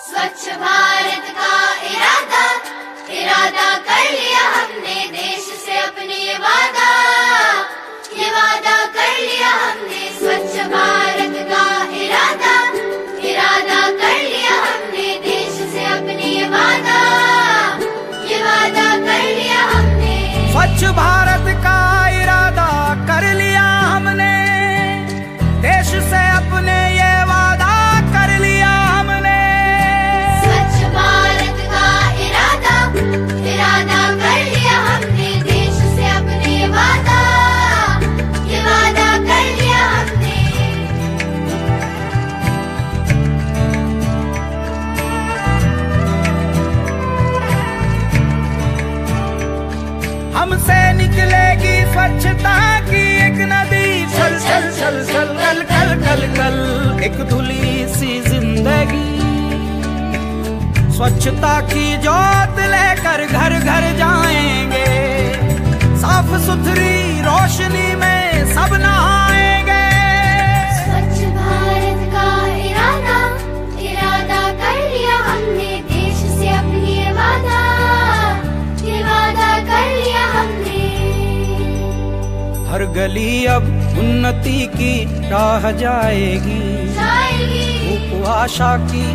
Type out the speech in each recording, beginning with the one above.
स्वच्छ भारत का इरादा इरादा कर लिया हमने, देश से अपने ये वादा कर लिया हमने। स्वच्छ भारत का इरादा इरादा कर लिया हमने, देश से अपने ये वादा कर लिया हमने। स्वच्छ भारत का इरादा कर लिया हमने, देश से अपने ये वादा कर लिया हमने। स्वच्छ भारत का इरादा इरादा कर लिया हमने, देश से अपने ये वादा कर लिया हमने। हमसे निकलेगी स्वच्छता की एक नदी, चल चल चल चल कल कल कल कल एक धुली सी जिंदगी। स्वच्छता की जोत लेकर घर घर जाएंगे, साफ सुथरी रोशनी में सब नहाएंगे। स्वच्छ भारत का इरादा इरादा कर लिया हमने, देश से अपनी ये वादा कर लिया हमने। हर गली अब उन्नति की राह जाएगी, धूप आशा की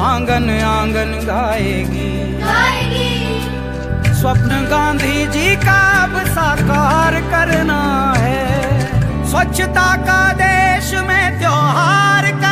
आंगन आंगन गाएगी। स्वप्न गांधी जी का अब साकार करना है, स्वच्छता का देश में त्योहार करना